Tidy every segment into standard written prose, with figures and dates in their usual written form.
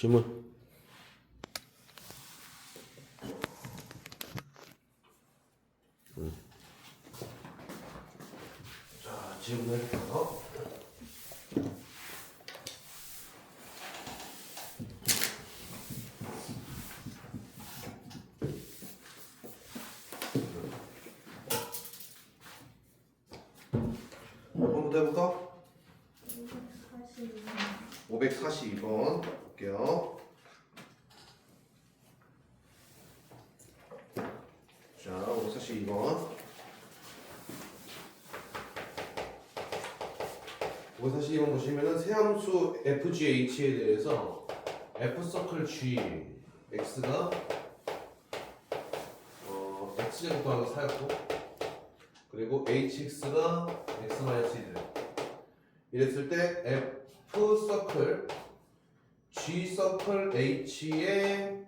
질문. 자, 질문할게요. 몇 번부터 해볼까? 542번 볼게요. 자, 542번. 542번 보시면은 세함수 FGH에 대해서 F서클 G X가 X제곱하고 4였고, 그리고 HX가 X-1 이랬을 때 F서클 G서클 H에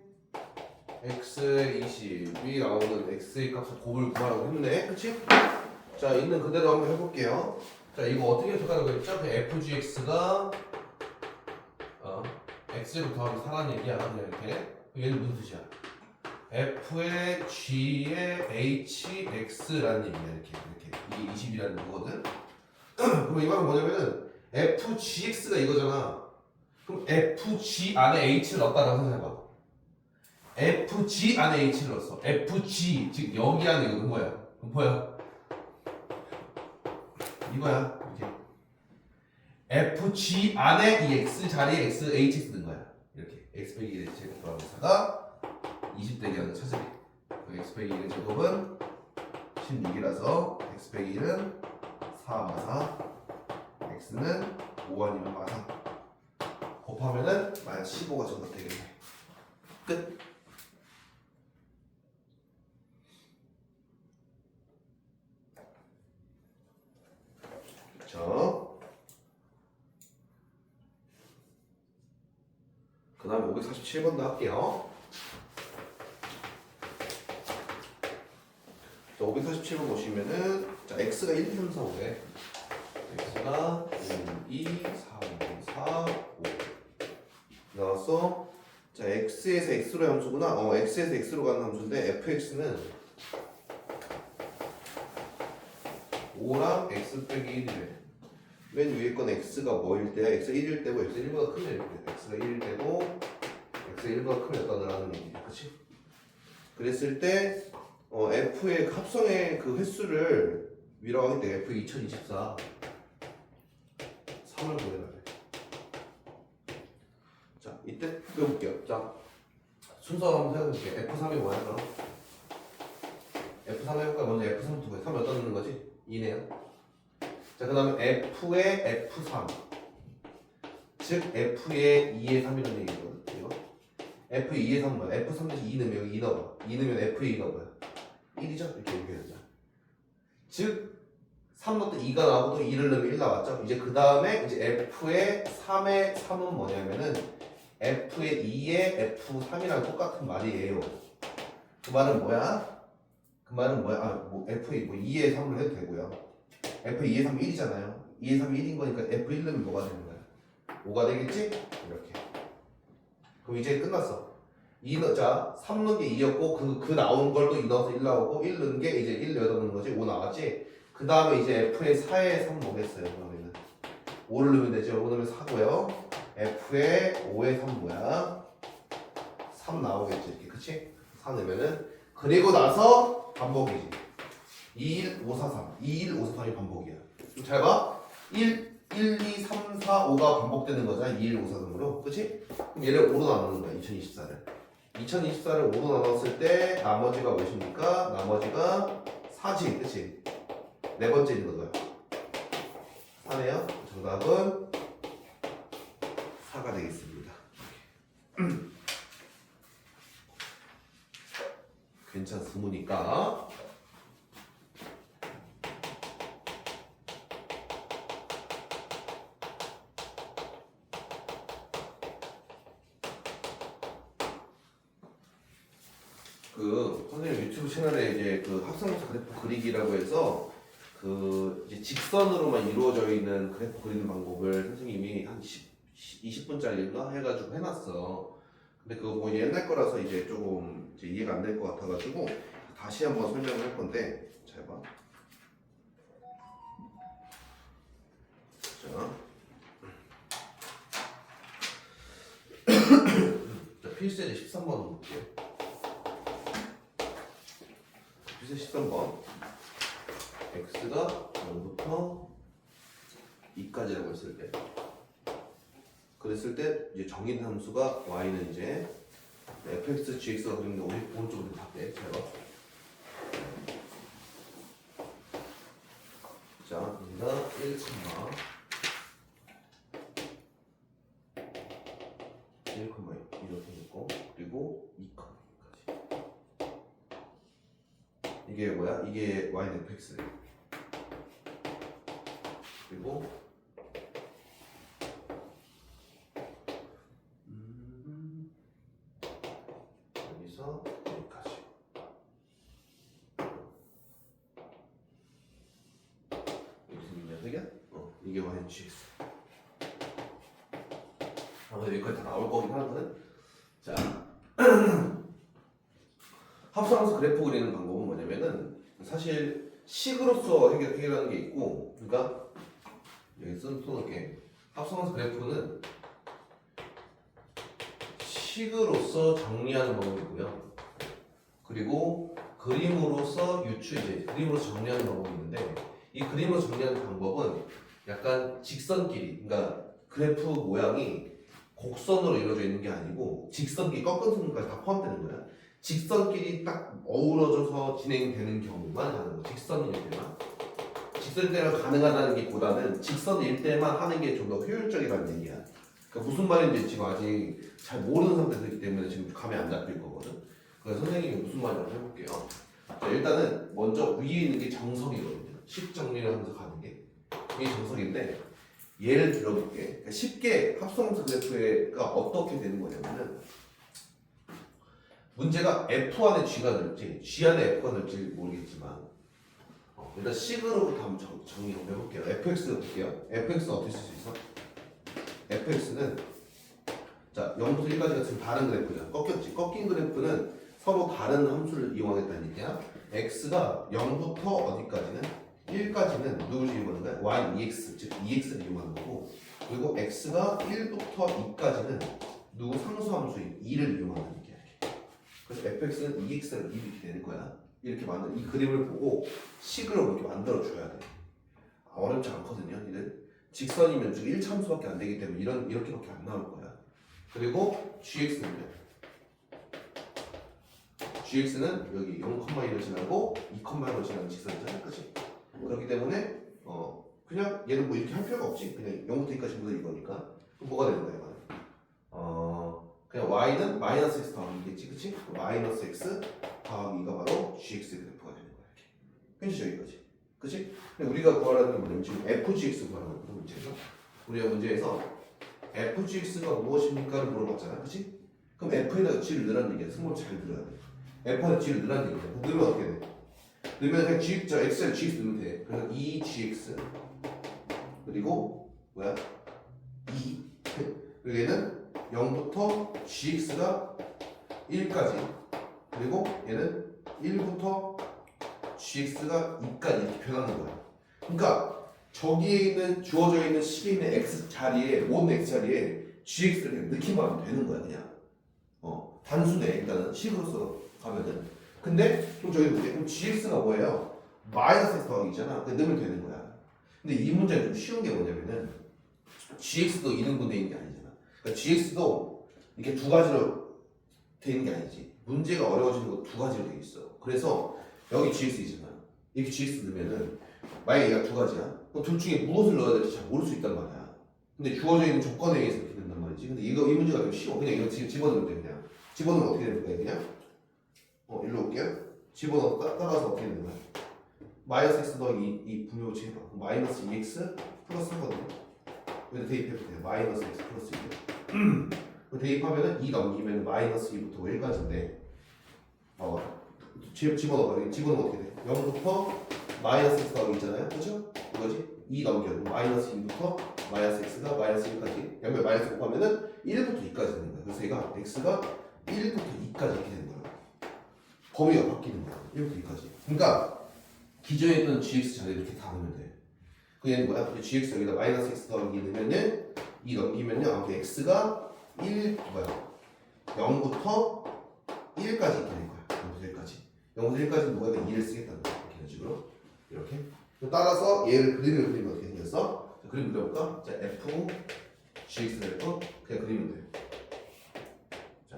X의 20이 나오는 X의 값을 곱을 구하라고 했네. 그치? 자, 있는 그대로 한번 해볼게요. 자, 이거 어떻게 해석하라고 했죠? 그 FGX가 X제곱 더하기 4라는 얘기야. 그냥 이렇게. 얘는 무슨 뜻이야? F의 G의 HX라는 얘기야. 이게 20이라는 거거든. 그럼 이 말은 뭐냐면은 FGX가 이거잖아. 그럼 FG 안에 H를 넣었다라고 생각해봐. FG 안에 H를 넣었어. FG, 즉 여기 안에 이거는 뭐야? 그럼 뭐야? 이거야. 이렇게. FG 안에 이 X 자리에 X, HX 넣은 거야. 이렇게. X 빼기 1의 제곱 더하기 4가 20 되게 하는 차제비. X 빼기 1의 제곱은 16이라서 X 빼기 1은 4 마사, X는 5 아니면 마사. 곱하면은 마이너스 15가 정답 되겠네. 끝. 그쵸? 그 다음에 547번도 할게요. 자, 547번 보시면은, 자, X가 1, 2, 3, 4, 5래. X가 1, 2, 3, 4, 5 나왔어. 자, X에서 X로 함수구나. X에서 X로 가는 함수인데 fx는 5랑 X 빼기 1이래. 맨 위에 건 X가 뭐일 때야? X가 1일 때고 X가 1보다 크면 이렇게. X가 1일 때고 X가 1보다 크면 어떠냐라는 얘기야. 그치? 그랬을 때 F의 합성의 그 횟수를 위라고 할 때 F 2024 3을 구해라. 자, 이때 배워볼게요. 자, 순서 한번 생각해볼게요. F3이 뭐야, 그럼? F3 해볼까? 먼저 F3부터 구해. 3 어디다 넣는 거지? 2네요. 자, 그 다음에 F의 F3. 즉, F의 2의 3이라는 얘기거든. 이거. F의 2의 3은 뭐야? F3 대신 2 넣으면 여기 2 넣어봐. 2 넣으면 F의 2가 뭐야? 1이죠? 이렇게 얘기해야 되죠. 즉, 3 넣을 때 2가 나오고 또 2를 넣으면 1 나왔죠? 이제 그 다음에 이제 F의 3의 3은 뭐냐면은 F의 2의 F3이랑 똑같은 말이에요. 그 말은 뭐야? 그 말은 뭐야? F의 2의 3을 해도 되고요. F의 2의 3이 1이잖아요. 2의 3이 1인 거니까 F1 넣으면 뭐가 되는 거야? 5가 되겠지? 이렇게. 그럼 이제 끝났어. 3 넣은 게 2였고 그 나온 걸 또 2 넣어서 1 나오고 1 넣은 게 이제 1 여기다 넣는 거지. 5 나왔지? 그 다음에 이제 F의 4의 3 뭐겠어요? 그러면은 5를 넣으면 되죠. 5 넣으면 4고요. F의 5의 3 뭐야? 3 나오겠지. 이렇게. 그치? 4 넣으면은 그리고 나서 반복이지. 2, 1, 5, 4, 3. 2, 1, 5, 4, 3이 반복이야. 좀 잘 봐. 1, 2, 3, 4, 5가 반복되는 거잖아. 2, 1, 5, 4 등으로. 그치? 그럼 얘를 5로 나누는 거야. 2024를. 2024를 5로 나눴을 때 나머지가 몇입니까? 나머지가 4지. 그치? 네 번째 있는 거야. 4네요. 정답은 4가 되겠습니다. 괜찮습니까? 선생님 유튜브 채널에 이제 그 합성함수 그래프 그리기라고 해서 이제 직선으로만 이루어져 있는 그래프 그리는 방법을 선생님이 한 20분짜리인가 해가지고 해놨어. 근데 그거 뭐 옛날 거라서 이제 조금 이제 이해가 안 될 것 같아가지고 다시 한번 설명을 할 건데 잘 봐. 자, 필수제 13번 볼게요. 필수 13번 x가 0부터 2까지라고 했을 때 그랬을 때 이제 정인 함수가 y는 이제 fx, gx가 그리는데 우리 오른쪽으로 갈게. 잘 봐. 자, 여기가 1, 1,2 이렇게 있고 그리고 2,2까지. 이게 뭐야? 이게 y는 fx 그리고 여기서 여기까지. 여기서 이게 y는 gx. 여기까지 다 나올 거긴 하거든. 자, 합성함수 그래프 그리는 방법은 뭐냐면은 사실 식으로서 해결하는 게 있고, 그러니까 여기 써놓을게. 합성함수 그래프는 식으로서 정리하는 방법이고요. 그리고 그림으로서 이제 그림으로서 정리하는 방법이 있는데 이 그림으로 정리하는 방법은 약간 직선끼리, 그러니까 그래프 모양이 곡선으로 이루어져 있는 게 아니고 직선끼리 꺾은 선까지 다 포함되는 거야. 직선끼리 딱 어우러져서 진행되는 경우만 하는 거. 직선일 때만. 직선일 때만 가능하다는 게 보다는 직선일 때만 하는 게 좀 더 효율적이라는 얘기야. 그러니까 무슨 말인지 지금 아직 잘 모르는 상태이기 때문에 지금 감이 안 잡힐 거거든. 그래서 선생님이 무슨 말인지 한번 해볼게요. 자, 일단은 먼저 위에 있는 게 정석이거든요. 식 정리를 하면서 가는 게 이게 정석인데 예를 들어볼게. 그러니까 쉽게 합성함수 그래프가 어떻게 되는 거냐면은 문제가 f 안에 g가 넣을지 g 안에 f가 넣을지 모르겠지만 일단 식으로부터 한번 정리 한번 해볼게요. fx 볼게요. fx는 어떻게 쓸 수 있어? fx는 자 0부터 1까지가 지금 다른 그래프잖아. 꺾였지. 꺾인 그래프는 서로 다른 함수를 이용하겠다는 얘기야. x가 0부터 어디까지는 1까지는 누굴 이용하는 거야? y, ex, 즉 ex를 이용하는 거고, 그리고 x가 1부터 2까지는 누구 상수함수인 2를 이용하는 얘기야. 그래서 fx는 ex를 이렇게 되는 거야. 이렇게 만든 이 그림을 보고 식으로 이렇게 만들어 줘야 돼. 어렵지 않거든요, 니들. 직선이면 즉 1참수밖에 안 되기 때문에 이렇게밖에 안 나올 거야. 그리고 gx는요. gx는 여기 0,1을 지나고 2,1을 지나는 직선이잖아, 그렇지? 그렇기 때문에 그냥 얘는 뭐 이렇게 할 필요가 없지. 그냥 0부터 2까지 모두 이거니까. 그럼 뭐가 되는 거야, 이거는? 그냥 y는 마이너스 x 더하기 2겠지, 그치? 마이너스 x 더하기 2가 바로 gx 그래프가 되는 거야, 이렇게. 현실 여기까지, 그치? 근데 우리가 구하라는 게 뭐냐면 지금 fgx 구하라는 거거든, 문제에서. 우리가 문제에서 fgx가 무엇입니까를 물어봤잖아, 그치? 그럼 f에다가 g를 넣으라는 얘기야. 승부를 잘 들어야 돼. f에다 g를 넣으라는 얘기야. 넣으면 어떻게 돼? 넣으면 그냥 x에 gx 넣으면 돼. 그래서 2gx 그리고 뭐야? 2 그리고 얘는 0부터 gx가 1까지 그리고 얘는 1부터 gx가 2까지 이렇게 변하는 거야. 그러니까 저기에 있는 주어져 있는 식에 있는 x 자리에 모든 x 자리에 gx를 그냥 넣기만 하면 되는 거야, 그냥. 단순해. 일단은 식으로서 가면은. 근데 그럼 저기 보세요. 그럼 gx가 뭐예요? 마이너스 x 더하기잖아. 그냥 넣으면 되는 거야. 근데 이 문제는 좀 쉬운 게 뭐냐면은 gx도 2등분 돼 있는 게 아니잖아. 그러니까 gx도 이렇게 두 가지로 돼 있는 게 아니지. 문제가 어려워지는 거 두 가지로 돼 있어. 그래서 여기 gx 있잖아. 이렇게 gx 넣으면은 만약에 얘가 두 가지야. 그럼 둘 중에 무엇을 넣어야 될지 잘 모를 수 있단 말이야. 근데 주어져 있는 조건에 의해서 이렇게 된단 말이지. 근데 이 문제가 좀 쉬워. 그냥 이거 집어넣으면 돼, 그냥. 집어넣으면 어떻게 되는 거야, 그냥? 일로 올게요. 집어넣어 따라서 어떻게 되는 거야? 마이너스 x 더하기 2 분모 치해봐. 마이너스 2x 플러스 3거든요. 여기다 대입해도 돼요. 마이너스 x 플러스 2. 대입하면은 2 넘기면 마이너스 2부터 1까지인데 집어넣어. 집어넣으면 어떻게 돼? 0부터 마이너스 x 더하기 있잖아요. 그렇죠? 이거지? 2 넘겨도 마이너스 2부터 마이너스 x가 마이너스 1까지 양변 마이너스 곱하면은 1부터 2까지 되는 거야. 그래서 얘가 x가 1부터 2까지 이렇게 되는 거야. 범위가 바뀌는 거야. 1부터 2까지. 그러니까 기존에 있던 gx 자리 이렇게 다 넣으면 돼. 그게 뭐야? gx 여기다 마이너스 x 더하기 2 넣으면은 2 넘기면요. 아무튼 x가 0부터 1까지 이렇게 될 거야. 0부터 1까지. 0부터 1까지는 누가 2를 쓰겠다는 거야. 이런 식으로. 이렇게. 따라서 얘를 그림을 그리면 어떻게 생겼어? 자, 그림 그려볼까? 자, f gx를 또 그냥 그리면 돼. 자,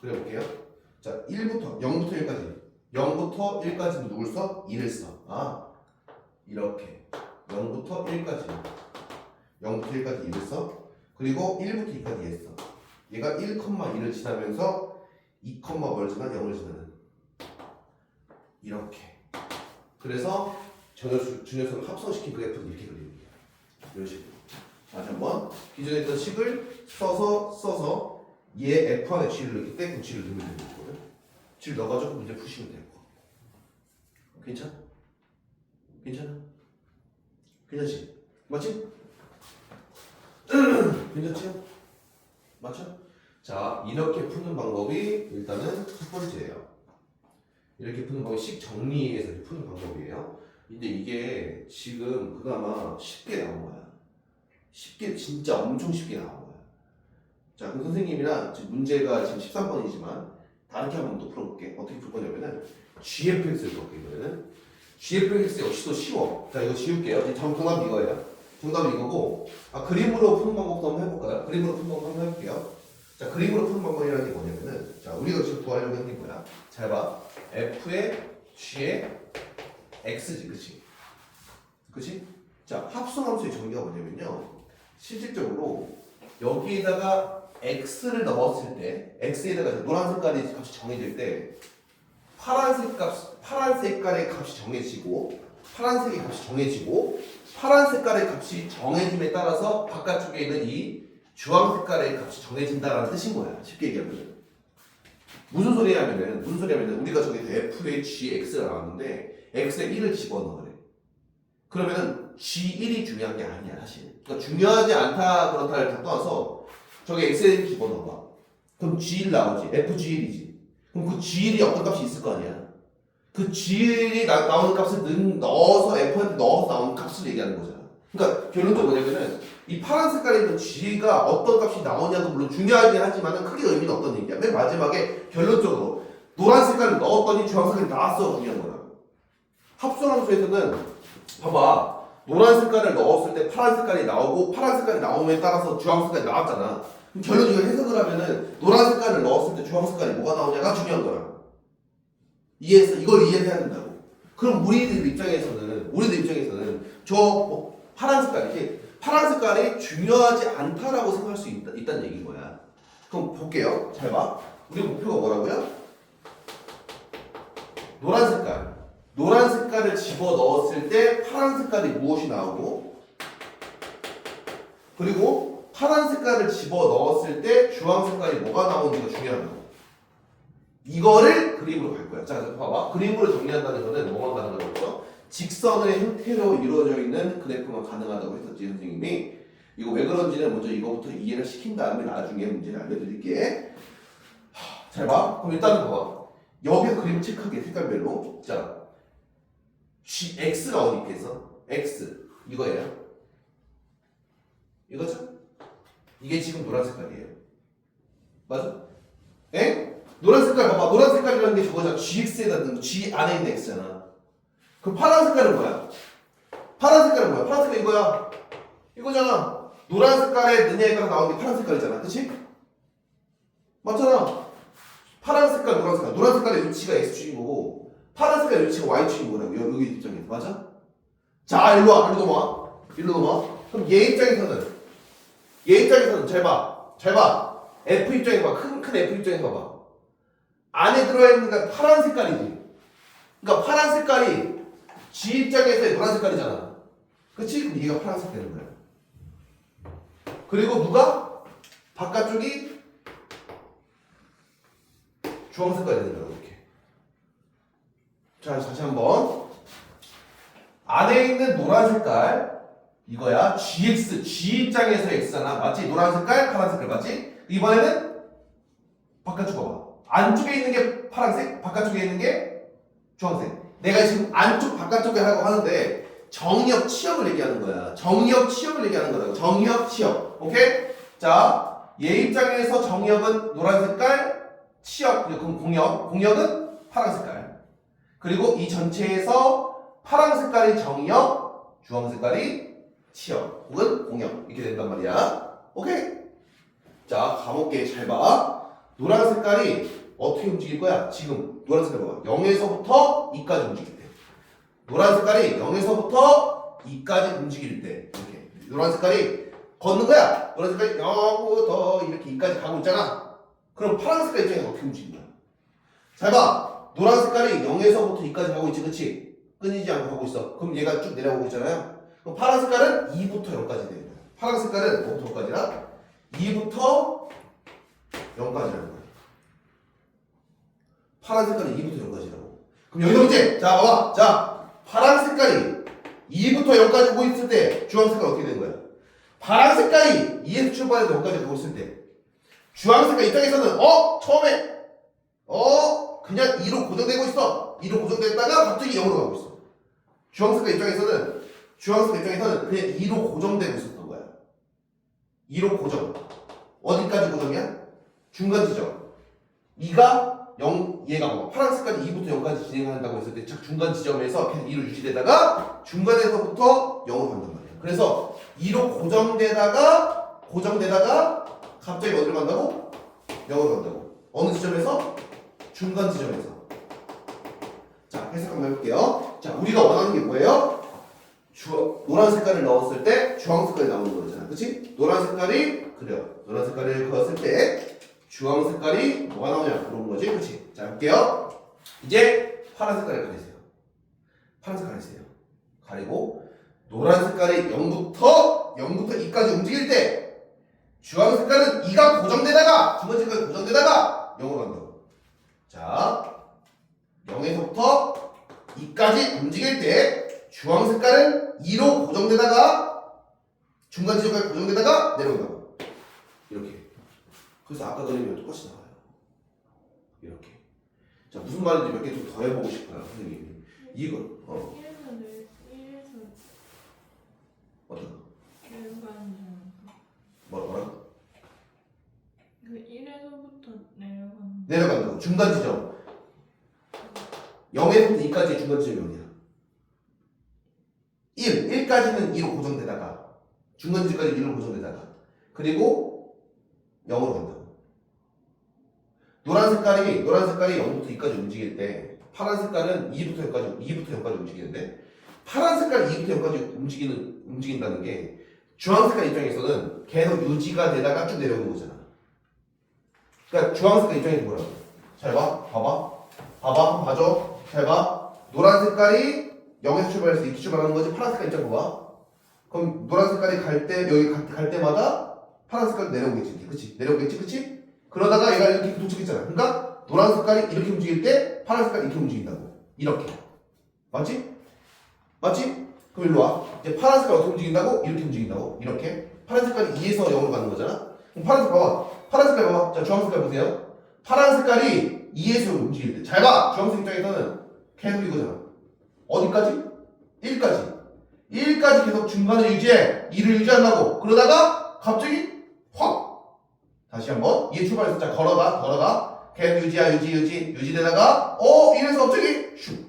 그려볼게요. 자, 0부터 1까지. 0부터 1까지는 누굴 써? 2를 써. 아, 이렇게. 0부터 1까지. 0부터 1까지 2를 써. 그리고 1부터 2까지 얘 써. 얘가 1,2를 지나면서 2, 뭘 지나? 0을 지나는. 이렇게. 그래서 준연수를 합성시킨 그래프를 이렇게 그립니다. 이런 식으로. 다시 한번 기존에 있던 식을 써서 얘 f 안에 g를 넣기 때문에 g를 넣으면 되는 거거든. g를 넣어가지고 문제 푸시면 되고. 괜찮아? 괜찮아? 괜찮지? 맞지? 괜찮지? 맞죠? 자, 이렇게 푸는 방법이 일단은 첫 번째예요. 이렇게 푸는 방법이 식 정리해서 푸는 방법이에요. 근데 이게 지금 그나마 쉽게 나온 거야. 쉽게, 진짜 엄청 쉽게 나온 거야. 자, 그럼 선생님이랑 지금 문제가 지금 13번이지만 다르게 한번 또 풀어볼게. 어떻게 풀 거냐면은 GFX를 풀어볼게. 이거는 GFX 역시도 쉬워. 자, 이거 지울게요. 정답은 이거예요. 정답은 이거고, 그림으로 푸는 방법도 한번 해볼까요? 그림으로 푸는 방법 한번 해볼게요. 자, 그림으로 푸는 방법이라는 게 뭐냐면은, 자, 우리가 지금 구하려고 하는 게 뭐야? 잘 봐. F의 G의 X지, 그치? 그치? 자, 합성함수의 정의가 뭐냐면요. 실질적으로 여기에다가 X를 넣었을 때, X에다가 노란 색깔의 값이 정해질 때, 파란 색깔의 값이 정해지고, 파란색의 값이 정해지고, 파란 색깔의 값이 정해짐에 따라서 바깥쪽에 있는 이 주황 색깔의 값이 정해진다라는 뜻인 거야. 쉽게 얘기하면. 무슨 소리냐면은 우리가 저기 f의 gx가 나왔는데 x에 1을 집어넣어 그래. 그러면은 g1이 중요한 게 아니야 사실. 그러니까 중요하지 않다 그렇다를 다 떠나서 저기 x에 1을 집어넣어봐. 그럼 g1 나오지. fg1이지. 그럼 그 g1이 어떤 값이 있을 거 아니야. 그 g1이 나오는 값을 넣어서 f한테 넣어서 나오는 값을 얘기하는 거잖아. 그러니까 결론적으로 뭐냐면은 이 파란 색깔에 있는 g가 어떤 값이 나오냐도 물론 중요하긴 하지만 크게 의미는 없던 얘기야. 맨 마지막에 결론적으로 노란 색깔을 넣었더니 주황 색깔이 나왔어 중요한 거야. 합성함수에서는 봐봐. 노란 색깔을 넣었을 때 파란 색깔이 나오고 파란 색깔이 나옴에 따라서 주황 색깔이 나왔잖아. 그럼 결론 이걸 해석을 하면은 노란 색깔을 넣었을 때 주황 색깔이 뭐가 나오냐가 중요한 거야. 이해했어? 이걸 이해해야 된다고. 그럼 우리들 입장에서는 저 파란 색깔 이렇게 파란 색깔이 중요하지 않다라고 생각할 수 있다는 얘기인 거야. 그럼 볼게요. 잘 봐. 우리 목표가 뭐라고요? 노란 색깔을 집어 넣었을 때 파란 색깔이 무엇이 나오고, 그리고 파란 색깔을 집어 넣었을 때 주황 색깔이 뭐가 나오는지가 중요하다고. 이거를 그림으로 갈 거야. 자, 봐봐. 그림으로 정리한다는 거는 뭐만 가능하다고 했죠? 직선의 형태로 이루어져 있는 그래프만 가능하다고 했었지, 선생님이. 이거 왜 그런지는 먼저 이거부터 이해를 시킨 다음에 나중에 문제를 알려드릴게. 잘 봐. 그럼 일단은 봐봐. 여기서 그림을 체크하게, 색깔별로. 자, X가 어디 있겠어? X. 이거예요. 이거죠? 이게 지금 노란 색깔이에요. 맞아? 에? 노란 색깔 봐봐. 노란 색깔이라는 게 저거잖아. GX에다 넣는 G 안에 있는 X잖아. 그럼 파란 색깔은 뭐야? 파란 색깔 이거야. 이거잖아. 노란 색깔에 느냐에 따라 나오는 게 파란 색깔이잖아. 그치? 맞잖아. 파란 색깔, 노란 색깔의 위치가 X축인 거고 파란 색깔의 위치가 Y축인 거라고. 여기 입장에서. 맞아? 자, 일로 넘어와. 그럼 얘 입장에서는 잘 봐. F 입장에 봐. 큰 F 입장에 봐봐. 안에 들어있는 게 파란 색깔이지. 그러니까 파란 색깔이 G 입장에서의 노란 색깔이잖아. 그치? 그럼 얘가 파란색 되는 거야. 그리고 누가? 바깥쪽이 주황 색깔이 되는 거야. 이렇게. 자, 다시 한번. 안에 있는 노란 색깔 이거야. GX, G 입장에서 X잖아. 맞지? 노란 색깔, 파란 색깔 맞지? 이번에는 바깥쪽 봐봐. 안쪽에 있는 게 파란색, 바깥쪽에 있는 게 주황색. 내가 지금 안쪽, 바깥쪽에 하라고 하는데 정의역, 치역을 얘기하는 거야. 정의역, 치역을 얘기하는 거라고. 정의역, 치역. 오케이? 자, 얘 입장에서 정의역은 노란 색깔, 치역, 그럼 공역은 파란 색깔. 그리고 이 전체에서 파란 색깔이 정의역, 주황 색깔이 치역 혹은 공역 이렇게 된단 말이야. 오케이? 자, 가볼게. 잘 봐. 노란 색깔이 어떻게 움직일 거야? 지금 노란 색깔 봐봐. 0에서부터 2까지 움직일 때. 노란 색깔이 0에서부터 2까지 움직일 때 이렇게 노란 색깔이 걷는 거야. 노란 색깔이 0부터 이렇게 2까지 가고 있잖아. 그럼 파란 색깔 입장에서 어떻게 움직인 거야? 잘 봐. 노란 색깔이 0에서부터 2까지 가고 있지, 그치? 끊이지 않고 가고 있어. 그럼 얘가 쭉 내려오고 있잖아요. 그럼 파란 색깔은 2부터 0까지 되는 거야. 파란 색깔은 5부터 0까지라 2부터 0까지라는 거야. 파란 색깔이 2부터 0까지라고. 그럼 여기서 문제. 자, 봐봐. 자, 파란 색깔이 2부터 0까지 오고 있을 때 주황 색깔 어떻게 되는 거야? 파란 색깔이 2에서 출발해서 0까지 가고 있을 때 주황 색깔 입장에서는 처음에 그냥 2로 고정되고 있어. 2로 고정됐다가 갑자기 0으로 가고 있어. 주황 색깔 입장에서는 그냥 2로 고정되고 있었던 거야. 2로 고정. 어디까지 고정이야? 중간 지점. 2가 0, 얘가 뭐 파란 색깔이 2부터 0까지 진행한다고 했을 때 중간 지점에서 계속 2로 유지되다가 중간에서부터 0으로 간단 말이야. 그래서 2로 고정되다가 갑자기 어디로 간다고? 0으로 간다고. 어느 지점에서? 중간 지점에서. 자, 해석 한번 해볼게요. 자, 우리가 원하는 게 뭐예요? 노란 색깔을 넣었을 때 주황 색깔이 나오는 거잖아. 그치? 노란 색깔을 그었을 때 주황 색깔이 뭐가 나오냐 그런 거지. 그치? 자, 볼게요. 이제 파란 색깔을 가리세요. 파란 색깔 가리세요. 가리고 노란 색깔이 0부터 2까지 움직일 때 주황 색깔은 2가 고정되다가 중간 색깔이 고정되다가 0으로 간다고. 자, 0에서부터 2까지 움직일 때 주황 색깔은 2로 고정되다가 중간 지점까지 고정되다가 내려온다고. 이렇게. 그래서 아까 그림이랑 똑같이 나와요. 이렇게. 자, 무슨 말인지 몇 개 좀 더 해보고 싶어요, 선생님이. 이거, 1에서 어떤 거? 내려가는 뭐라고? 그 1에서부터 내려가는 내려간다고. 중간 지점. 0에서부터 2까지의 중간 지점이 어디야? 1까지는 2로 고정되다가 중간 지점까지 1로 고정되다가 그리고 0으로 간다고. 노란 색깔이 0부터 2까지 움직일 때 파란 색깔은 2부터 0까지 움직이는데 파란 색깔이 2부터 0까지 움직인다는 게 주황 색깔 입장에서는 계속 유지가 되다가 쭉 내려오는 거잖아. 그러니까 주황 색깔 입장에서 뭐라고? 잘 봐. 봐봐. 한번 봐줘. 잘 봐. 노란 색깔이 0에서 출발해서 2로 출발하는 거지. 파란 색깔 입장 봐봐. 그럼 노란 색깔이 여기 갈 때마다 파란 색깔 내려오겠지. 그치? 내려오겠지? 그치? 그러다가 얘가 이렇게 도착했잖아. 그러니까 노란 색깔이 이렇게 움직일 때 파란 색깔이 이렇게 움직인다고. 이렇게. 맞지? 그럼 일로 와. 이제 파란 색깔 어떻게 움직인다고? 이렇게 움직인다고. 이렇게. 파란 색깔이 2에서 0으로 가는 거잖아. 그럼 파란 색깔 봐봐. 파란 색깔 봐봐. 자, 주황 색깔 보세요. 파란 색깔이 2에서 움직일 때. 잘 봐. 주황색 입장에서는 계속 이거잖아. 어디까지? 1까지. 1까지 계속 중간을 유지해. 2를 유지한다고. 그러다가 갑자기 확. 다시 한번. 2에 출발해서 자, 걸어가. 계속 유지되다가 1에서 갑자기 슉.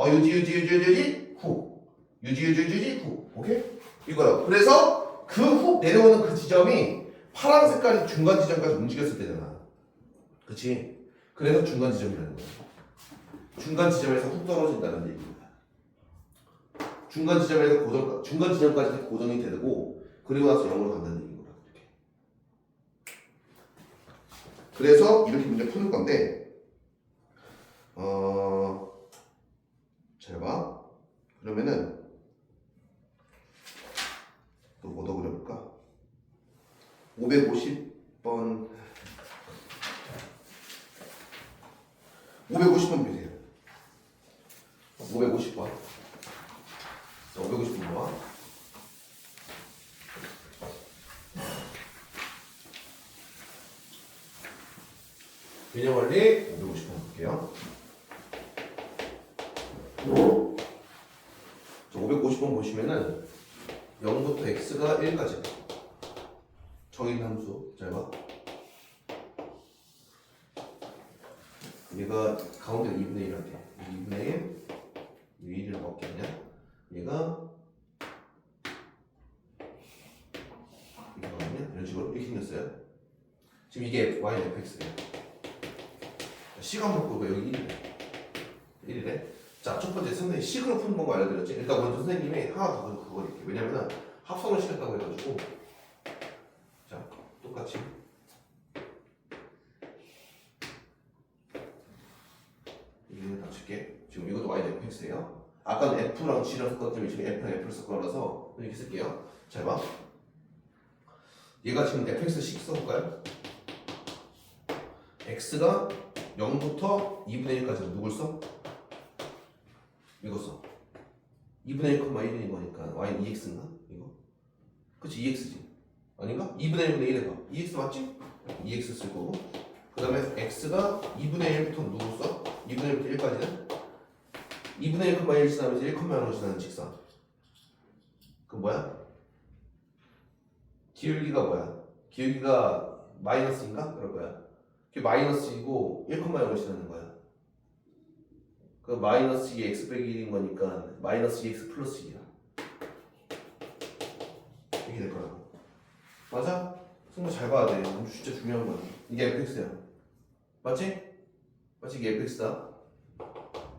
유지 후. 유지 후. 오케이? 이거라고. 그래서 그 후 내려오는 그 지점이 파란 색깔이 중간 지점까지 움직였을 때잖아. 그치? 그래서 중간 지점이라는 거야. 중간 지점에서 훅 떨어진다는 얘기입니다. 중간 지점까지 고정이 되고 그리고 나서 0으로 간다는 얘기인 거라. 이렇게. 그래서 이렇게 문제 푸는 건데 잘 봐. 그러면은 또 뭐 더 그려볼까? 550번 550번 보세요. 550번. 자, 550번 봐. 균형 원리 550번 볼게요. 자, 550번 보시면은 0부터 x가 1까지 정인 함수 잘 봐. 얘가 가운데 2분의 1 할게. 2분의 1 1을 먹겠냐? 얘가 이거거든요. 이런 식으로 이렇게 생겼어요. 지금 이게 y fx예요. 시간 바꾸고 여기 1이래. 1이래. 자, 첫 번째 선생님이 식으로 푸는 방법 알려드렸지. 일단 먼저 선생님이 하나 더 그거 이렇게. 왜냐면은 합성을 시켰다고 해가지고. 자, 똑같이. 이게 다 칠게. 지금 이것도 y fx예요. 아까는 f랑 g랑 섞었더니 지금 f랑 f를 섞어놔서 이렇게 쓸게요. 잘 봐. 얘가 지금 fx식 써볼까요? x가 0부터 2분의 1까지 누굴 써? 이거 써. 2분의 1,1인 거니까 y는 2x인가? 이거? 그치 2x지 아닌가? 2분의 1분의 1 해봐 2x 맞지? 2x 쓸 거고 그 다음에 x가 2분의 1부터 누구 써? 2분의 1부터 1까지는? 2분의 1,1 지나면서 1,0로 지나는 직선 그 뭐야? 기울기가 뭐야? 기울기가 마이너스인가? 그럴 거야. 그게 마이너스이고 1,0을 지나는 거야. 그 마이너스 2x 빼기 1인 거니까 마이너스 2x 플러스 2야. 이렇게 될 거라고. 맞아? 승부 잘 봐야 돼. 이거 진짜 중요한 거야. 이게 fx야. 맞지? 맞지? 이게 fx다.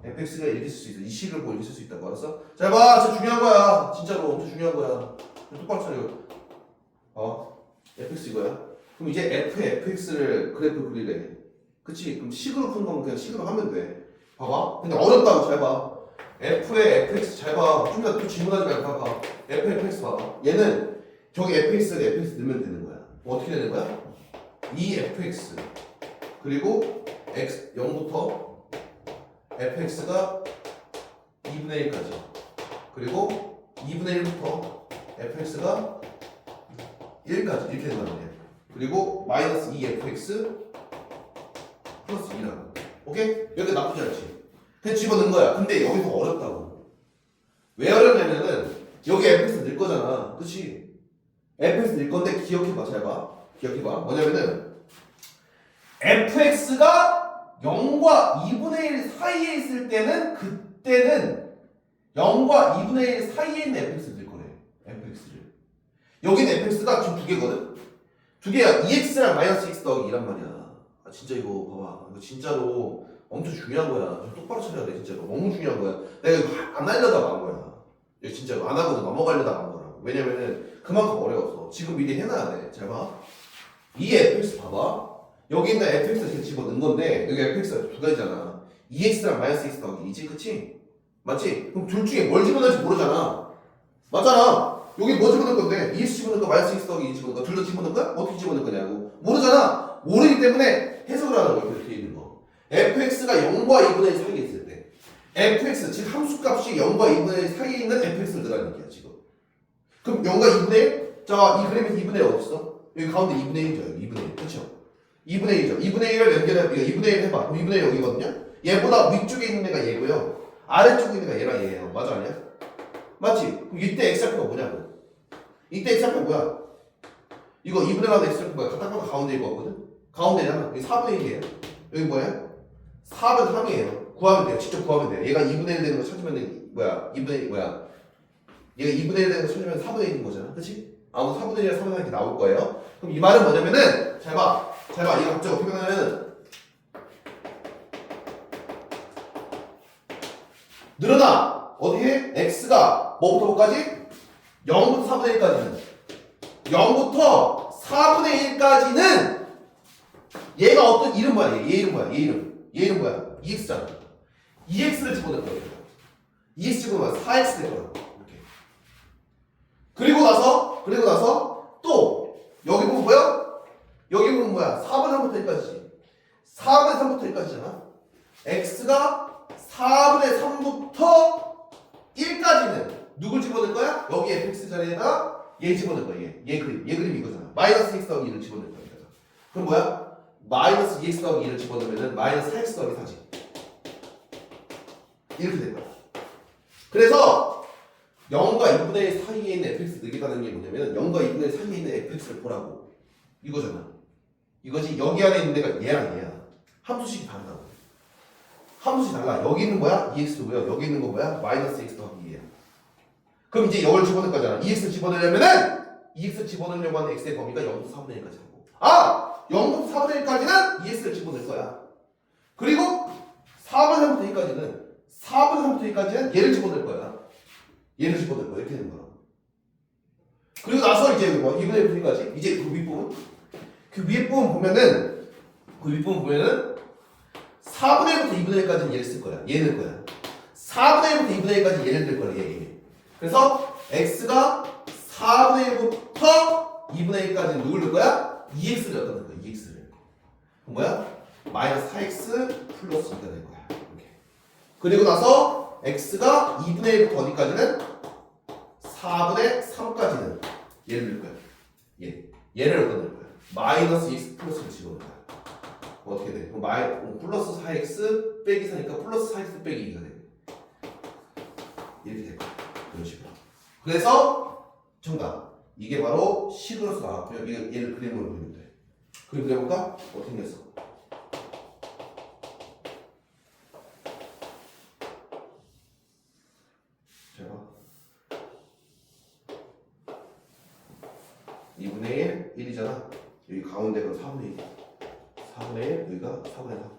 fx가 이렇게 쓸 수 있어. 이 식을 보고 이렇게 쓸 수 있다고. 알았어? 잘 봐. 진짜 중요한 거야. 진짜로 엄청 중요한 거야. 똑바로 차려. fx 이거야. 그럼 이제 fx를 그래프 그리래. 그치? 그럼 식으로 푸는 거면 그냥 식으로 하면 돼. 봐봐. 근데 어렵다고 잘 봐. f의 fx 잘 봐. 좀 이따 또 질문하지 말고 봐봐. fx 봐봐. 얘는 저기 fx에 fx 넣으면 되는 거야. 어떻게 되는 거야? 2fx 그리고 x 0부터 fx가 2분의 1까지 그리고 2분의 1부터 fx가 1까지 이렇게 된단 말이야. 그리고 마이너스 2fx 플러스 2라고. 오케이? 여기 나쁘지 않지? 그냥 집어넣은 거야. 근데 여기서 어렵다고. 왜 어렵냐면은 여기 fx 넣을 거잖아. 그치? fx 넣을 건데 기억해봐. 잘 봐. 기억해봐. 뭐냐면은 fx가 0과 2분의 1 사이에 있을 때는 그때는 0과 2분의 1 사이에 있는 fx를 넣을 거래. fx를. 여기는 fx가 지금 두 개거든? 두 개야. 2x랑 마이너스 x 더하기 2란 말이야. 아, 진짜 이거 봐봐. 이거 진짜로 엄청 중요한 거야. 좀 똑바로 쳐야 돼, 진짜로. 너무 중요한 거야. 내가 이거 안 하려다가 한 거야. 이거 진짜로. 안 하고도 넘어가려다가 한 거라고. 왜냐면은 그만큼 어려워서. 지금 미리 해놔야 돼. 잘 봐. 이 fx 봐봐. 여기 있는 fx를 이렇게 집어넣은 건데, 여기 fx가 두 가지잖아. 2x랑 마이너스 x 더하기 2지, 그치? 맞지? 그럼 둘 중에 뭘 집어넣을지 모르잖아. 맞잖아. 여기 뭐 집어넣을 건데 2x 집어넣을 거 마이너스 x 더하기 2 집어넣을 거 둘 다 집어넣을 거야? 어떻게 집어넣을 거냐고 모르잖아. 모르기 때문에 해석을 하는 거야. 이렇게 있는 거 fx가 0과 2분의 1 사이에 있을 때 fx 즉 함수값이 0과 2분의 1 사이에 있는 fx를 넣으라는 얘기야 지금. 그럼 0과 2분의 1? 자, 이 그림에서 2분의 1 어디 있어? 여기 가운데 2분의 1이죠. 여기 2분의 1 그쵸? 2분의 1이죠. 2분의 1을 연결해. 2분의 1 해봐. 그럼 2분의 1 여기거든요. 얘보다 위쪽에 있는 애가 얘고요. 아래쪽에 있는 애가 얘랑 얘예요. 맞아 아니야? 맞지? 그럼 이때 x좌표가 뭐냐고. 이때 x좌표가 뭐야? 이거 2분의 1하고 x좌표가 뭐야? 갖다 봐도 가운데 이거거든? 가운데잖아. 여기 4분의 1이에요. 여기 뭐야? 4분 3이에요. 구하면 돼요. 직접 구하면 돼요. 얘가 2분의 1 되는 거 찾으면 뭐야? 2분의 1 뭐야? 얘가 2분의 1 되는 거 찾으면 4분의 1인 거잖아. 그치? 아무튼 4분의 1이랑 4분의 1 이렇게 나올 거예요. 그럼 이 말은 뭐냐면은 잘 봐. 잘 봐. 이거 갑자기 어떻게 변하냐면 늘어나. 어디에? x가 뭐부터 뭐까지? 0부터 4분의 1까지는 0부터 4분의 1까지는 얘가 어떤 이름 뭐야? 얘 이름 뭐야? 얘 이름 뭐야? 2x잖아. 2x를 집어넣을 거야. 2x 집어넣으면 4x 될 거야. 이렇게. 그리고 나서 또 여기 보면 뭐야? 여기 보면 뭐야? 4분의 3부터 1까지지. 4분의 3부터 1까지잖아. x가 4분의 3부터 1까지는 누굴 집어넣을 거야? 여기 fx 자리에다 얘 집어넣을 거야. 얘 그림 이거잖아. 마이너스 x 더하기 1을 집어넣을 거야. 그럼 뭐야? 마이너스 2x 더하기 2를 집어넣으면 마이너스 4x 더하기 4지. 이렇게 될 거야. 그래서 0과 2분의 1 사이에 있는 fx 느끼다는 게 뭐냐면 0과 2분의 1 사이에 있는 fx를 보라고. 이거잖아. 이거지. 여기 안에 있는 데가 얘랑 얘야. 함수식이 다르다고. 함수식이 달라. 여기 있는 거야 2x고요. 여기 있는 거 뭐야? 마이너스 x 더하기 2야. 그럼 이제 이걸 집어넣을 거잖아. 2x를 집어넣으려면은 2x를 집어넣으려고 하는 x의 범위가 0부터 4분의 1까지 하고. 0부터 4분의 1까지는 2x를 집어넣을 거야. 그리고 4분의 3부터 1까지는 4분의 3부터 1까지는 얘를 집어넣을 거야. 얘를 집어넣을 거야. 이렇게 되는 거야. 그리고 나서 이제 뭐 2분의 1까지 이제 그 윗부분 그 윗부분 보면은 4분의 1부터 2분의 1까지는 얘를 쓸 거야. 얘 넣을 거야. 4분의 1부터 2분의 1까지 얘를 넣을 거야. 얘. 그래서 x가 4분의 1부터 2분의 1까지 누굴 넣을 거야? 2x를 여기다 넣을 거야. 2x를. 그럼 뭐야? 마이너스 4x 플러스 2가 될 거야. 이렇게. 그리고 나서 x가 2분의 1부터 어디까지는? 4분의 3까지는 얘를 넣을 거야. 얘를 여기다 넣을 거야. 마이너스 2x 플러스를 집어넣을 거야. 어떻게 돼? 그럼 플러스 4x 빼기 4니까 플러스 4x 빼기 2가 돼. 이렇게 될 거야. 이런 식으로. 그래서 정답. 이게 바로 식으로서 나왔고요. 얘를 그림으로 그리면 돼. 그림 그려볼까? 어떻게 생겼어? 자, 2분의 1, 1이잖아. 여기 가운데가 4분의 1. 4분의 1, 여기가 4분의 3.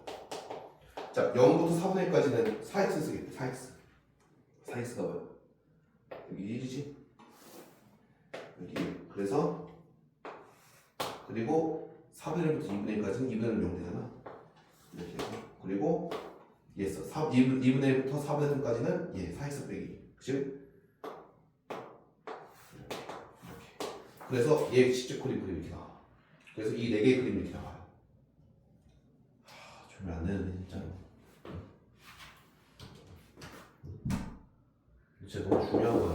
자, 0부터 4분의 1까지는 4x 쓰겠대. 4x가 뭐야? 여기 1이지? 여기 1. 그래서 그리고 4분의 1부터 2분의 1까지는 2분의 1은 0 되잖아. 이렇게 해서 그리고 얘 써. 2분의 1부터 4분의 3까지는 얘 4x 빼기. 그치? 이렇게. 그래서 얘 직접 그림이 이렇게 나와. 그래서 이 4개의 그림이 이렇게 나와요. 조명 안 되는데 진짜. 진짜 너무 중요한 거야.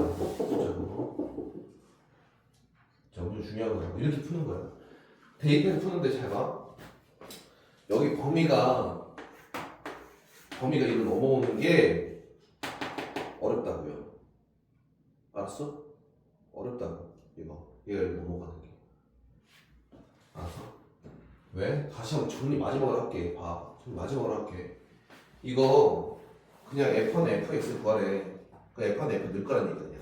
진짜로. 너무 중요한 거야. 이렇게 푸는 거야. 대입해서 푸는데 잘 봐. 여기 범위가 이걸 넘어오는 게 어렵다고요. 알았어? 어렵다고. 얘가 이렇게 넘어가는 게. 알았어? 왜? 다시 한번 정리 마지막으로 할게. 봐. 정리 마지막으로 할게. 이거 그냥 F1, Fx 구하래. 그 F1, F 넣을 거라는 얘기거든요.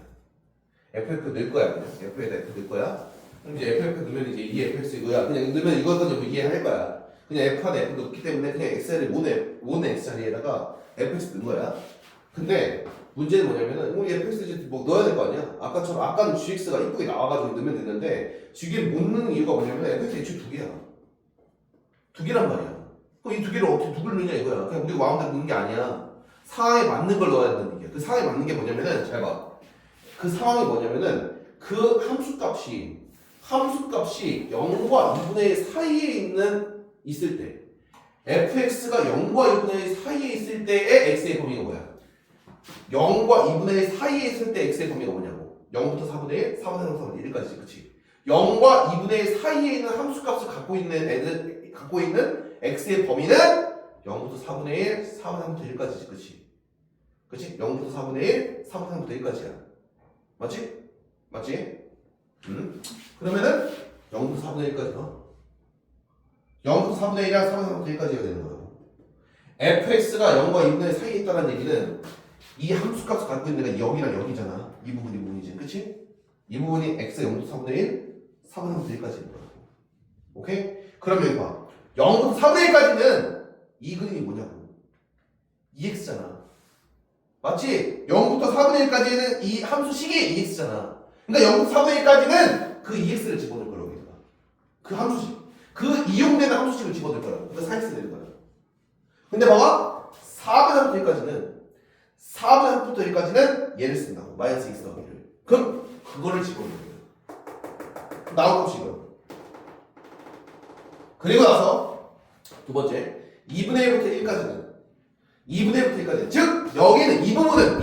FF 넣을 거야. 그냥 F에다 F 넣을 거야. 그럼 이제 FF 넣으면 이제 2FX 이거야. 그냥 넣으면 이거 가지고 이해할 거야. 그냥 F1, F 넣기 때문에 그냥 XL을 모네 X 자리에다가 FX 넣은 거야. 근데 문제는 뭐냐면은 이 FX 이제 뭐 넣어야 될 거 아니야. 아까는 GX가 이쁘게 나와가지고 넣으면 되는데 GX를 못 넣는 이유가 뭐냐면 FX 애초에 2개야. 2개란 말이야. 그럼 이 2개를 어떻게 2개를 넣냐 이거야. 그냥 우리가 마음대로 넣는 게 아니야. 상황에 맞는 걸 넣어야 된다는 얘기야. 그 상황에 맞는 게 뭐냐면은 잘 봐. 그 상황이 뭐냐면은 그 함수값이 0과 2분의 1 사이에 있을 때 fx가 0과 2분의 1 사이에 있을 때의 x의 범위가 뭐야? 0과 2분의 1 사이에 있을 때 x의 범위가 뭐냐고. 0부터 4분의 1, 4분의 3, 4분의 1까지, 그치? 0과 2분의 1 사이에 있는 함수값을 갖고 있는 x의 범위는 0부터 4분의 1, 4분의 3부터 1까지지, 그치? 그치? 0부터 4분의 1, 4분의 3부터 1까지야. 맞지? 그러면은 0부터 4분의 1까지 넣어. 0부터 4분의 1이랑 4분의 3부터 1까지가 되는 거라고. fx가 0과 2분의 1 사이에 있다는 얘기는 이 함수값을 갖고 있는 데가 0이랑 0이잖아. 이 부분이지, 그치? 이 부분이 x가 0부터 4분의 1, 4분의 3부터 1까지인 거라고. 오케이? 그럼 여기 봐. 0부터 4분의 1까지는 이 그림이 뭐냐고. 2x잖아. 맞지? 0부터 4분의 1까지는 이 함수식이 2x잖아. 그러니까 0부터 4분의 1까지는 그 2x를 집어넣을 거라고. 여기다가. 그 함수식. 그 이용되는 함수식을 집어넣을 거라고. 그러니까 4x 되는 거야. 근데 봐봐. 4분의 3부터 1까지는 얘를 쓴다고. 마이너스 x 더하기를. 그럼 그거를 집어넣을 거야. 나온 값이 이거. 그리고 나서 두 번째 2분의 1부터 1까지는 2분의 1부터 1까지. 즉 여기는 이 부분은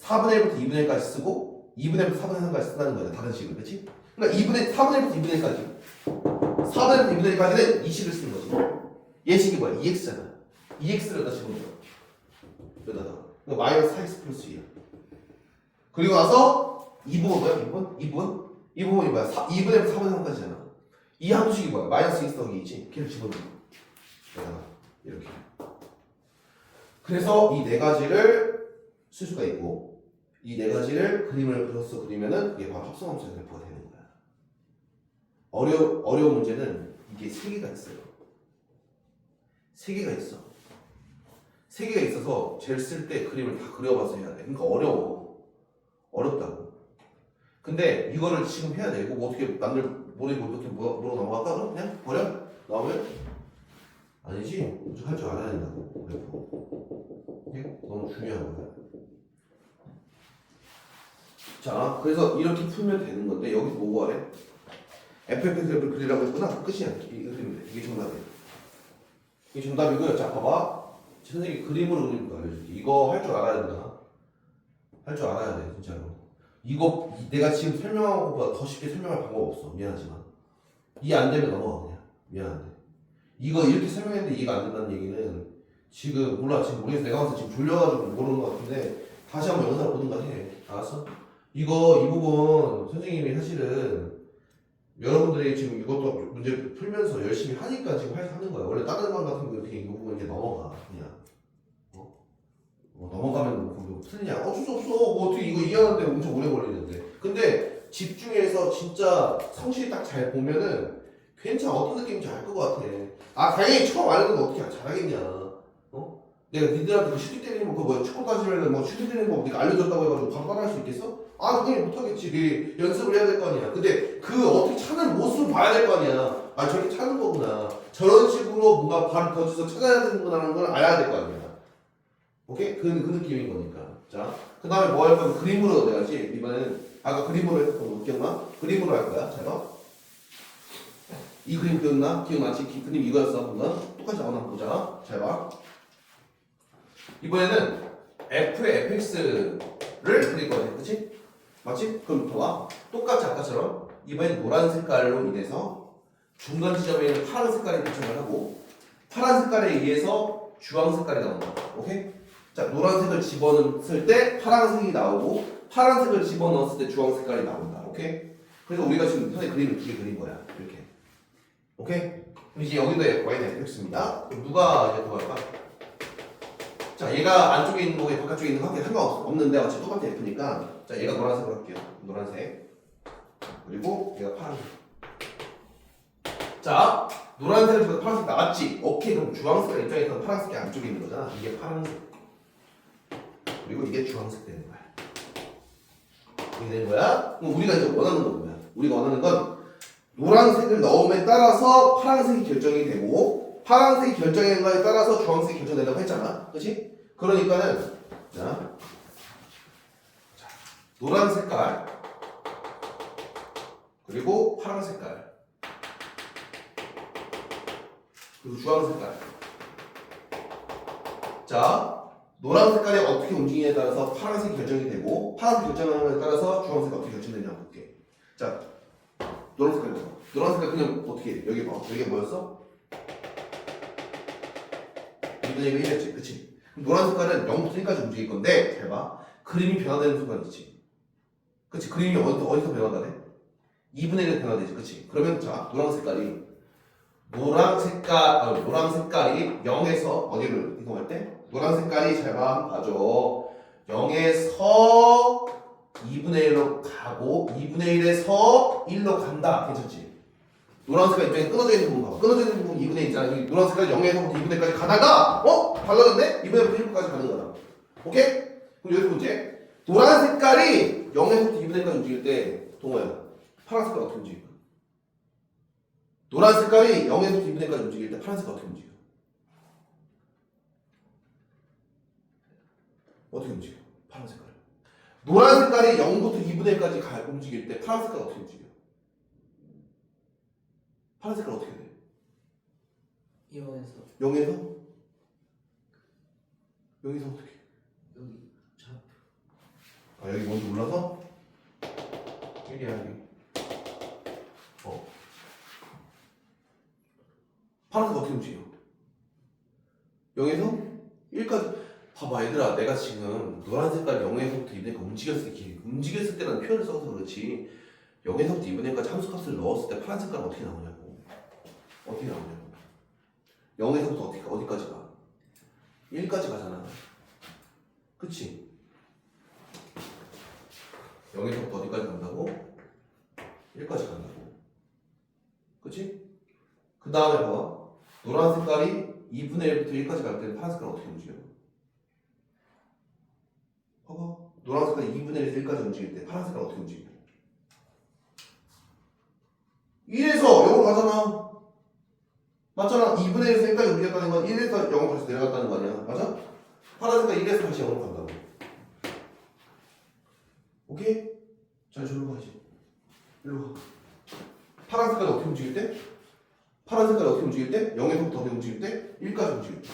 4분의 1부터 2분의 1까지 쓰고 2분의 1부터 4분의 3까지 쓴다는 거야. 다른 식으로. 그렇지? 그러니까 4분의 1부터 2분의 1까지 4분의 2분의 1까지는 이 식을 쓰는 거지. 예식이 뭐야? 2x잖아. 2x를 여기다 집어넣어. 여기다가. 그러니까 마이너스 4x 플러스 2야. 그리고 나서 이 부분 뭐야? 이 부분이 뭐야? 2분의 4분의 3까지잖아. 이 함수식이 뭐야? 마이너스 2x 더하기 2지. 걔를 집어넣어. 여기다가 이렇게. 그래서 이 네 가지를 쓸 수가 있고 이 네 가지를 그림을 그려서 그리면은 그게 바로 합성함수의 그래프가 되는 거야. 어려운 문제는 이게 세 개가 있어요. 세 개가 있어. 세 개가 있어서 쟤를 쓸 때 그림을 다 그려봐서 해야 돼. 그러니까 어렵다고. 근데 이거를 지금 해야 돼. 이거 뭐 어떻게 남들 모르고 어떻게 뭐로 넘어갈까? 그럼 그냥 버려? 나오면? 아니지. 할 줄 알아야 된다고. 그래프. 이게 너무 중요한 거야. 자, 그래서 이렇게 풀면 되는 건데 여기서 뭐 구하래? FF 그래프를 그리라고 했구나. 끝이야. 이게 그리면 돼. 이게 정답이야. 이게 정답이고요. 자, 봐봐. 선생님이 그림으로 그리는 거 알려줄게. 이거 할 줄 알아야 된다. 할 줄 알아야 돼, 진짜로. 이거 내가 지금 설명한 것보다 더 쉽게 설명할 방법 없어. 미안하지만. 이해 안 되면 넘어가 그냥. 미안한데. 이거 이렇게 설명했는데 이해가 안 된다는 얘기는 지금 몰라. 지금 모르겠어. 내가 봐서 지금 졸려가지고 모르는 것 같은데 다시 한번 영상을 보든가 해. 알았어? 이 부분 선생님이 사실은 여러분들이 지금 이것도 문제 풀면서 열심히 하니까 지금 하는 거야. 원래 다른 반 같은 거 이렇게 이 부분 이제 넘어가 그냥. 넘어가면 뭐 틀리냐? 어쩔 수 없어. 뭐 어떻게 이거 이해하는데 엄청 오래 걸리는데. 근데 집중해서 진짜 성실히 딱 잘 보면은 괜찮아. 어떤 느낌인지 알 것 같아. 아 당연히 처음 알았는데 어떻게 잘하겠냐. 내가 니들한테 그 슈팅 때리는 거 뭐야 축구 따지면은 뭐 슈팅 때리는 거 내가 알려줬다고 해가지고 바로 따라할 수 있겠어? 아 그게 못하겠지. 그 연습을 해야 될 거 아니야. 근데 그 어떻게 차는 모습을 봐야 될 거 아니야. 아 저렇게 차는 거구나. 저런 식으로 뭔가 발을 던져서 찾아야 되는구나라는 걸 알아야 될 거 아니야. 오케이? 그 느낌인 거니까. 자, 그 다음에 뭐 할 거면 그림으로 내야지. 이번에는 아까 그림으로 했던 거 기억나? 그림으로 할 거야. 잘 봐. 이 그림 기억나? 기억나지? 그림 이거였어. 뭔가 똑같이 나오나 보자. 잘 봐. 이번에는 f의 fx를 그릴 거야. 그치? 맞지? 그럼 봐봐. 똑같이 아까처럼 이번엔 노란 색깔로 인해서 중간 지점에 있는 파란 색깔을 결정을 하고 파란 색깔에 의해서 주황 색깔이 나온다. 오케이? 자, 노란색을 집어넣을 때 파란색이 나오고 파란색을 집어넣었을 때 주황 색깔이 나온다. 오케이? 그래서 우리가 지금 편에 그림을 두 개 그린 거야. 이렇게. 오케이? 그럼 이제 여기도 y는 fx입니다. 그럼 누가 이제 더 할까? 자, 얘가 안쪽에 있는 거에 바깥쪽에 있는 거하고 상관없는데 어차피 똑같은 f니까 자, 얘가 노란색으로 할게요. 노란색. 그리고 얘가 파란색. 자, 노란색을 집어서 파란색 나왔지? 오케이. 그럼 주황색깔 입장에서는 파란색이 안쪽에 있는 거잖아. 이게 파란색. 그리고 이게 주황색 되는 거야. 이게 되는 거야? 그럼 우리가 이제 원하는 건 뭐야? 우리가 원하는 건 노란색을 넣음에 따라서 파란색이 결정이 되고 파란색이 결정된 거에 따라서 주황색이 결정된다고 했잖아. 그렇지? 그러니까는 자, 노란 색깔 그리고 파란 색깔 그리고 주황 색깔. 자, 노란 색깔이 어떻게 움직이냐에 따라서 파란색이 결정이 되고 파란색 결정하는 따라서 주황색이 어떻게 결정되냐 볼게. 자, 노란 색깔 봐. 노란 색깔 그냥 어떻게 해? 여기 봐. 여기 뭐였어? 2분의 1이었지. 그치? 노란 색깔은 0부터 1까지 움직일 건데 잘 봐. 그림이 변화되는 순간이지. 그치? 그림이 어디서 변화가 돼? 2분의 1에 변화되지. 그치? 그러면 자, 노란 색깔이 노란 색깔이 0에서 어디로 이동할 때? 노란 색깔이 잘 봐. 봐줘. 0에서 2분의 1로 가고 2분의 1에서 1로 간다. 괜찮지? 노란 색깔 입장에 끊어져 있는 부분 봐봐. 끊어져 있는 부분 2분의 1 있잖아. 이 노란 색깔이 0에서부터 2분의 1까지 가다가 달라졌네? 2분의 1부터 1까지 가는 거야. 오케이? 그럼 여기서 문제. 노란 색깔이 0에서부터 2분의 1까지 움직일 때 동호야. 파란 색깔 어떻게 움직일까? 노란 색깔이 0에서부터 2분의 1까지 움직일 때 파란 색깔 어떻게 움직여? 어떻게 움직여? 파란 색깔. 노란 색깔이 0부터 2분의 1까지 움직일 때 파란 색깔 어떻게 움직여? 파란 색깔 어떻게 돼? 0에서 0에서? 여기서 어떻게? 여기 좌표. 아 여기 먼저 올라서? 1이야 여기. 파란색 어떻게 움직여? 0에서 1까지. 봐봐 얘들아, 내가 지금 노란 색깔 0에서부터 2분의가 움직였을 때라는 표현을 써서 그렇지 0에서부터 2분의까지 함수값을 넣었을 때 파란 색깔은 어떻게 나오냐고. 어떻게 나오냐고. 0에서부터 어디까지 가? 1까지 가잖아. 그치? 0에서부터 어디까지 간다고? 1까지 간다고. 그치? 그 다음에 봐봐. 노란 색깔이 2분의 1부터 1까지 갈 때는 파란 색깔은 어떻게 움직여? 봐봐. 노란 색깔이 2분의 1에서 1까지 움직일 때 파란 색깔은 어떻게 움직여? 1에서 0으로 가잖아. 맞잖아. 2분의 1에서 1까지 움직였다는 건 1에서 0으로 다시 내려갔다는 거 아니야. 맞아? 파란 색깔 1에서 다시 0으로 간다고. 오케이? 자, 저리로 가야지. 일로 가. 파란 색깔이 어떻게 움직일 때? 파란 색깔이 어떻게 움직일 때? 0에서부터 어떻게 움직일 때? 1까지 움직일 때.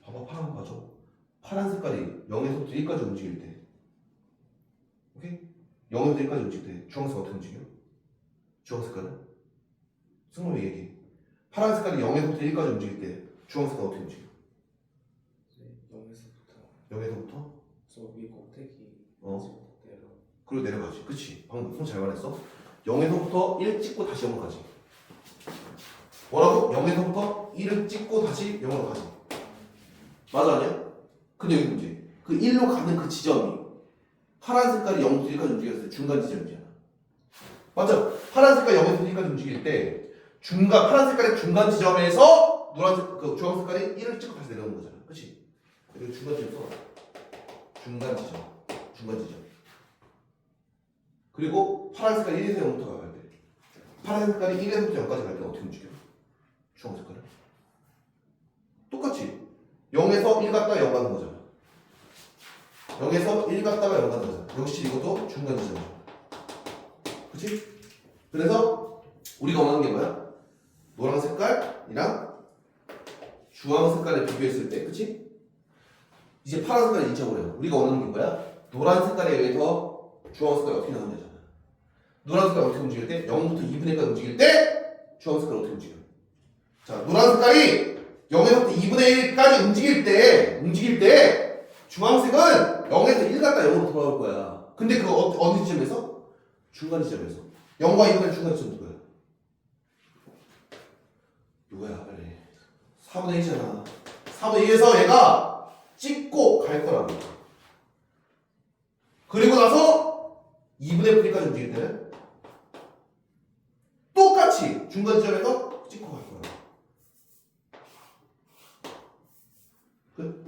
봐봐, 파란 거 봐줘. 파란 색깔이 0에서부터 1까지 움직일 때. 오케이? 0에서부터 1까지 움직일 때. 주황색 어떻게 움직여? 주황 색깔은? 승범이 얘기해. 파란 색깔이 0에서부터 1까지 움직일 때 주황색은 어떻게 움직여? 0에서부터? 저위 꼭대기 내려. 그리고 내려가지. 그치? 방금 손 잘 말했어. 0에서부터 1 찍고 다시 0으로 가지. 뭐라고? 0에서부터 1을 찍고 다시 0으로 가지. 맞아 아니야? 근데 여기 문제. 그 1로 가는 그 지점이 파란 색깔이 0부터 1까지 움직였을 때 중간 지점이잖아. 맞아. 파란 색깔 0에서 1까지 움직일 때 파란 색깔의 중간 지점에서 노란색 그 주황 색깔이 1을 찍고 다시 내려오는 거잖아. 그렇지? 그리고 중간 지점. 그리고 파란 색깔이 1에서 0부터 갈 때. 파란 색깔이 1에서부터 0까지 갈 때 어떻게 움직여? 주황 색깔은? 똑같이 0에서 1 갔다가 0 가는 거잖아. 0에서 1 갔다가 0 가는 거잖아. 역시 이것도 중간 지점이야. 그치? 그래서 우리가 원하는 게 뭐야? 노란 색깔이랑 주황 색깔을 비교했을 때, 그치? 이제 파란 색깔을 잊어버려. 우리가 원하는 게 뭐야? 노란 색깔에 의해서 주황 색깔이 어떻게 나오냐잖아. 노란 색깔이 어떻게 움직일 때? 0부터 2분의 1까지 움직일 때 주황 색깔이 어떻게 움직여? 자, 노란 색깔이 0에서부터 2분의 1까지 움직일 때 주황색은 0에서 1 갔다 0으로 돌아올 거야. 근데 그 어느 지점에서? 중간 지점에서. 0과 2분의 중간 지점 누구야? 누구야 빨리. 4분의 1이잖아. 4분의 1에서 얘가 찍고 갈 거라고. 그리고 나서 2분의 1까지 움직일 때는 똑같이 중간 지점에서 찍고 갈 거야. 끝.